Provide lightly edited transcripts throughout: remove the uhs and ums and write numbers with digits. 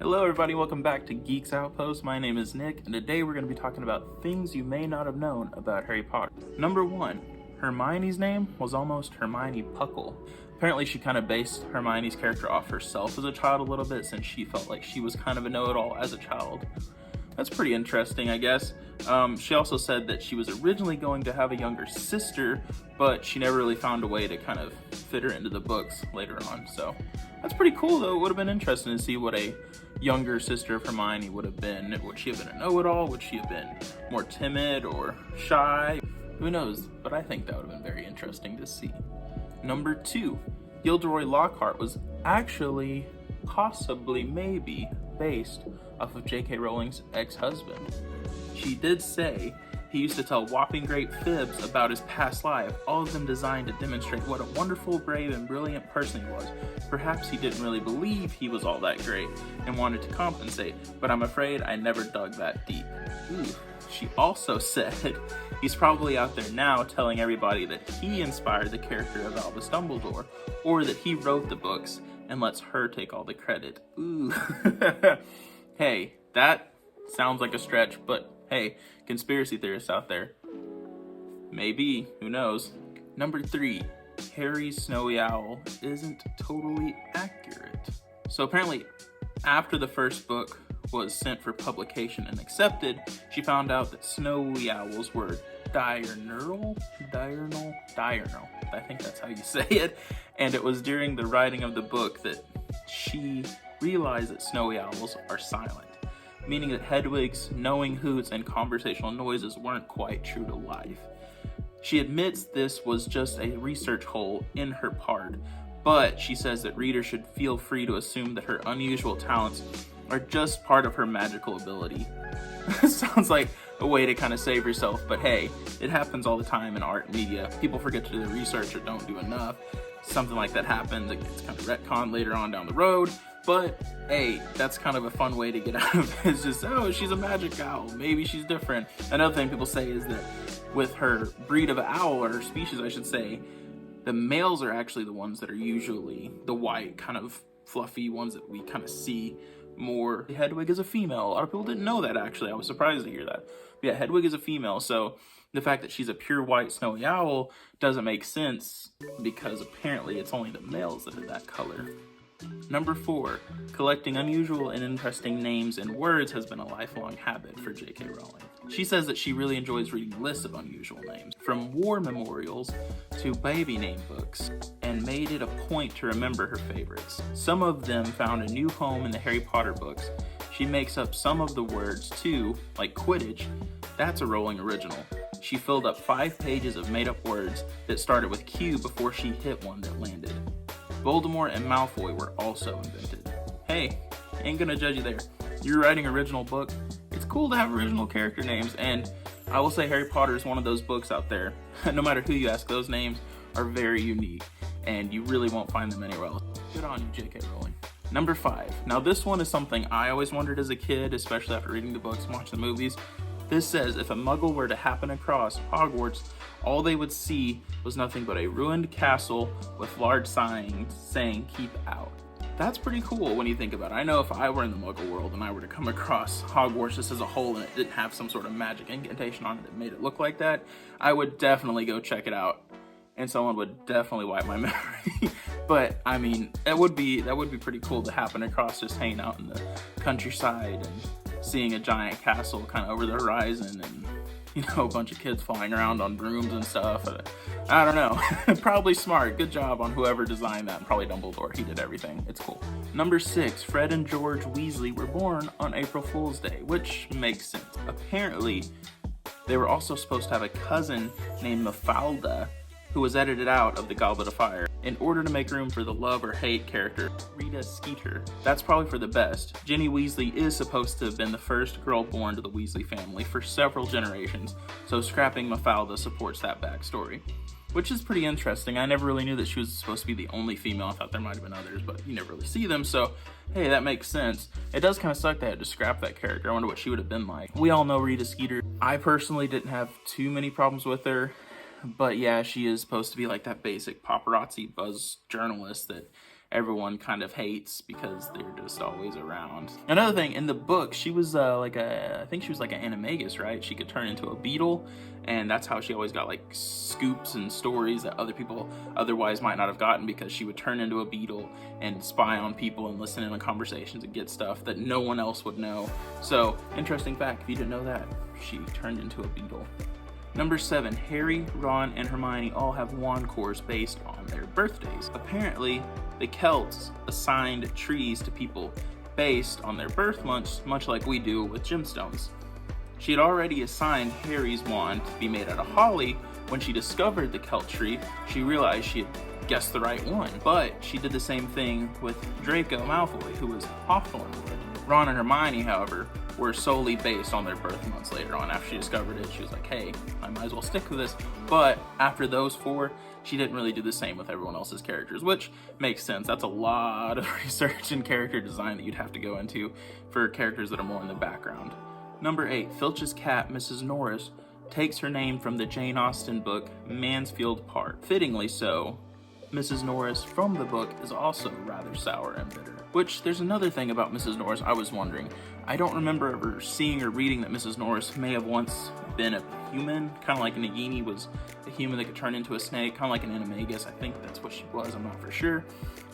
Hello everybody, welcome back to Geeks Outpost. My name is Nick, and today we're going to be talking about things you may not have known about Harry Potter. Number 1, Hermione's name was almost Hermione Puckle. Apparently she kind of based Hermione's character off herself as a child a little bit, since she felt like she was kind of a know-it-all as a child. That's pretty interesting, I guess. She also said that she was originally going to have a younger sister, but she never really found a way to kind of fit her into the books later on. So that's pretty cool, though. It would have been interesting to see what a younger sister of Hermione would have been. Would she have been a know-it-all? Would she have been more timid or shy? Who knows? But I think that would have been very interesting to see. Number 2, Gilderoy Lockhart was actually, possibly, maybe, based off of J.K. Rowling's ex-husband. She did say he used to tell whopping great fibs about his past life, all of them designed to demonstrate what a wonderful, brave, and brilliant person he was. Perhaps he didn't really believe he was all that great and wanted to compensate, but I'm afraid I never dug that deep. Ooh. She also said he's probably out there now telling everybody that he inspired the character of Albus Dumbledore, or that he wrote the books and lets her take all the credit. Ooh. Hey, that sounds like a stretch, but hey, conspiracy theorists out there. Maybe, who knows? Number 3, Harry's snowy owl isn't totally accurate. So apparently, after the first book was sent for publication and accepted, she found out that snowy owls were diurnal, I think that's how you say it, and it was during the writing of the book that she realized that snowy owls are silent, meaning that Hedwig's knowing hoots and conversational noises weren't quite true to life. She admits this was just a research hole in her part, but she says that readers should feel free to assume that her unusual talents are just part of her magical ability. Sounds like a way to kind of save yourself, but hey, it happens all the time in art and media. People forget to do their research or don't do enough. Something like that happens, it gets kind of retconned later on down the road, but hey, that's kind of a fun way to get out of it. It's just, oh, she's a magic owl, maybe she's different. Another thing people say is that with her breed of owl, or her species I should say, the males are actually the ones that are usually the white, kind of fluffy ones that we kind of see more. Hedwig is a female. A lot of people didn't know that, actually. I was surprised to hear that. But yeah, Hedwig is a female, so the fact that she's a pure white snowy owl doesn't make sense, because apparently it's only the males that are that color. Number 4, collecting unusual and interesting names and words has been a lifelong habit for J.K. Rowling. She says that she really enjoys reading lists of unusual names, from war memorials to baby name books, and made it a point to remember her favorites. Some of them found a new home in the Harry Potter books. She makes up some of the words too, like Quidditch. That's a Rowling original. She filled up 5 pages of made-up words that started with Q before she hit one that landed. Voldemort and Malfoy were also invented. Hey, ain't gonna judge you there. You're writing an original book. It's cool to have original character names, and I will say Harry Potter is one of those books out there. No matter who you ask, those names are very unique, and you really won't find them anywhere else. Good on you, J.K. Rowling. Number 5. Now this one is something I always wondered as a kid, especially after reading the books and watching the movies. This says if a muggle were to happen across Hogwarts, all they would see was nothing but a ruined castle with large signs saying keep out. That's pretty cool when you think about it. I know if I were in the muggle world and I were to come across Hogwarts just as a whole and it didn't have some sort of magic incantation on it that made it look like that, I would definitely go check it out. And someone would definitely wipe my memory. But I mean, that would be pretty cool to happen across, just hanging out in the countryside and seeing a giant castle kind of over the horizon, and you know, a bunch of kids flying around on brooms and stuff. I don't know. Probably smart. Good job on whoever designed that, and probably Dumbledore. He did everything. It's cool. Number 6, Fred and George Weasley were born on April Fool's Day, which makes sense. Apparently, they were also supposed to have a cousin named Mafalda, who was edited out of the Goblet of Fire in order to make room for the love or hate character Rita Skeeter. That's probably for the best. Ginny Weasley is supposed to have been the first girl born to the Weasley family for several generations, so scrapping Mafalda supports that backstory, which is pretty interesting. I never really knew that she was supposed to be the only female. I thought there might have been others, but you never really see them, so hey, that makes sense. It does kind of suck they had to scrap that character. I wonder what she would have been like. We all know Rita Skeeter. I personally didn't have too many problems with her. But yeah, she is supposed to be like that basic paparazzi buzz journalist that everyone kind of hates because they're just always around. Another thing, in the book, she was I think she was like an animagus, right? She could turn into a beetle, and that's how she always got like scoops and stories that other people otherwise might not have gotten, because she would turn into a beetle and spy on people and listen in on conversations and get stuff that no one else would know. So, interesting fact, if you didn't know that, she turned into a beetle. Number 7, Harry, Ron, and Hermione all have wand cores based on their birthdays. Apparently, the Celts assigned trees to people based on their birth months, much like we do with gemstones. She had already assigned Harry's wand to be made out of holly. When she discovered the Celt tree, she realized she had guessed the right one. But she did the same thing with Draco Malfoy, who was hawthorn wood. Ron and Hermione, however, were solely based on their birth months later on. After she discovered it, she was like, hey, I might as well stick with this. But after those 4, she didn't really do the same with everyone else's characters, which makes sense. That's a lot of research and character design that you'd have to go into for characters that are more in the background. Number 8, Filch's cat, Mrs. Norris, takes her name from the Jane Austen book Mansfield Park. Fittingly so, Mrs. Norris from the book is also rather sour and bitter. Which, there's another thing about Mrs. Norris I was wondering. I don't remember ever seeing or reading that Mrs. Norris may have once been a human, kind of like Nagini was a human that could turn into a snake, kind of like an animagus. I think that's what she was, I'm not for sure.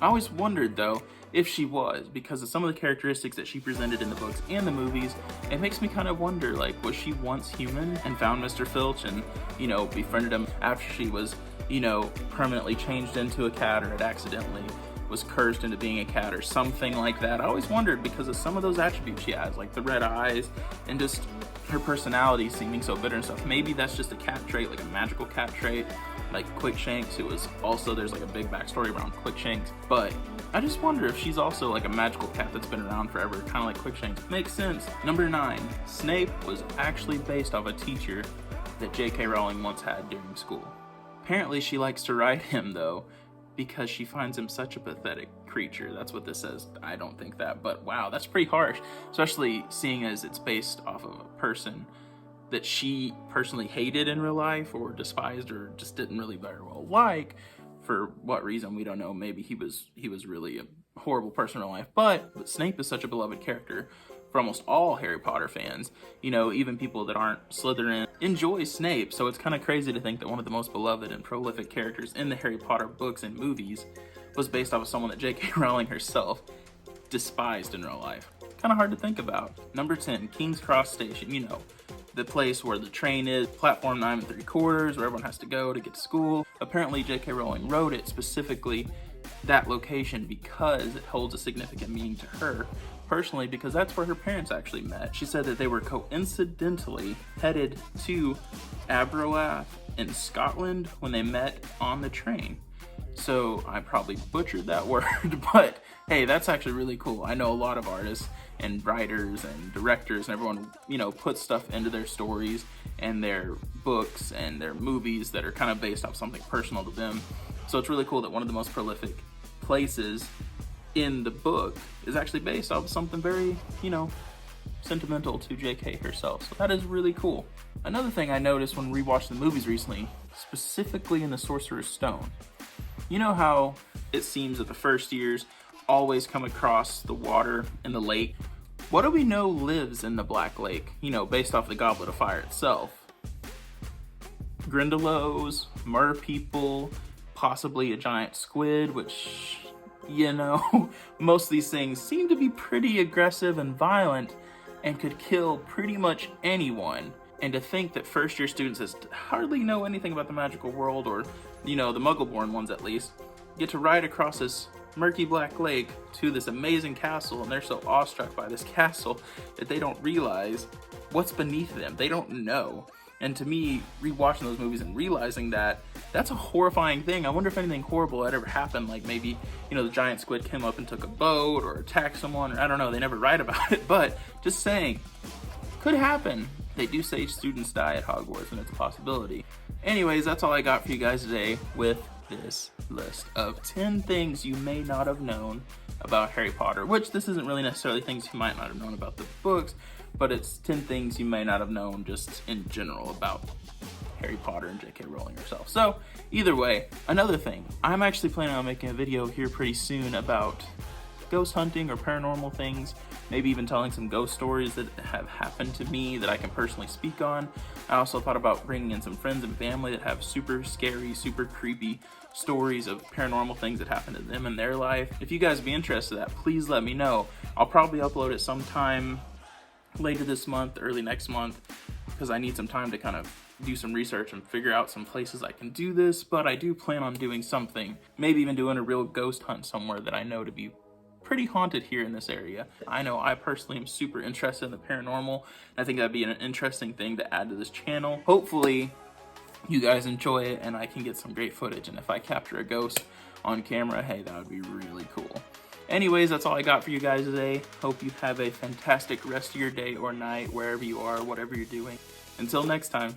I always wondered, though, if she was, because of some of the characteristics that she presented in the books and the movies. It makes me kind of wonder, like, was she once human and found Mr. Filch and, you know, befriended him after she was, you know, permanently changed into a cat, or had accidentally was cursed into being a cat or something like that. I always wondered because of some of those attributes she has, like the red eyes and just her personality seeming so bitter and stuff. Maybe that's just a cat trait, like a magical cat trait, like Quickshanks, who was also, there's like a big backstory around Quickshanks. But I just wonder if she's also like a magical cat that's been around forever, kind of like Quickshanks. Makes sense. Number 9, Snape was actually based off a teacher that J.K. Rowling once had during school. Apparently she likes to write him, though, because she finds him such a pathetic creature. That's what this says. I don't think that, but wow, that's pretty harsh, especially seeing as it's based off of a person that she personally hated in real life, or despised, or just didn't really very well like. For what reason, we don't know. Maybe he was really a horrible person in real life, but Snape is such a beloved character for almost all Harry Potter fans. You know, even people that aren't Slytherin enjoy Snape, so it's kind of crazy to think that one of the most beloved and prolific characters in the Harry Potter books and movies was based off of someone that J.K. Rowling herself despised in real life. Kind of hard to think about. Number 10, King's Cross Station. You know, the place where the train is, platform 9 3/4, where everyone has to go to get to school. Apparently J.K. Rowling wrote it specifically that location because it holds a significant meaning to her personally, because that's where her parents actually met. She said that they were coincidentally headed to Aberystwyth in Scotland when they met on the train. So I probably butchered that word, but hey, that's actually really cool. I know a lot of artists and writers and directors and everyone, you know, put stuff into their stories and their books and their movies that are kind of based off something personal to them. So it's really cool that one of the most prolific places in the book is actually based off of something very, you know, sentimental to JK herself. So that is really cool. Another thing I noticed when rewatching the movies recently, specifically in the Sorcerer's Stone, you know how it seems that the first years always come across the water in the lake? What do we know lives in the Black Lake, you know, based off the Goblet of Fire itself? Grindylows, mer people, possibly a giant squid, which, you know, most of these things seem to be pretty aggressive and violent and could kill pretty much anyone. And to think that first year students that hardly know anything about the magical world, or, you know, the Muggle-born ones at least, get to ride across this murky black lake to this amazing castle, and they're so awestruck by this castle that they don't realize what's beneath them. They don't know. And to me, rewatching those movies and realizing that, that's a horrifying thing. I wonder if anything horrible had ever happened, like maybe, you know, the giant squid came up and took a boat or attacked someone, or I don't know, they never write about it, but just saying, could happen. They do say students die at Hogwarts, and it's a possibility. Anyways, that's all I got for you guys today with this list of 10 things you may not have known about Harry Potter, which this isn't really necessarily things you might not have known about the books, but it's 10 things you may not have known just in general about Harry Potter and J.K. Rowling herself. So either way, another thing, I'm actually planning on making a video here pretty soon about ghost hunting or paranormal things, maybe even telling some ghost stories that have happened to me that I can personally speak on. I also thought about bringing in some friends and family that have super scary, super creepy stories of paranormal things that happened to them in their life. If you guys would be interested in that, please let me know. I'll probably upload it sometime later this month, early next month, because I need some time to kind of do some research and figure out some places I can do this, but I do plan on doing something, maybe even doing a real ghost hunt somewhere that I know to be pretty haunted here in this area. I know I personally am super interested in the paranormal, and I think that'd be an interesting thing to add to this channel. Hopefully you guys enjoy it and I can get some great footage, and if I capture a ghost on camera, hey, that would be really cool. Anyways, that's all I got for you guys today. Hope you have a fantastic rest of your day or night, wherever you are, whatever you're doing. Until next time.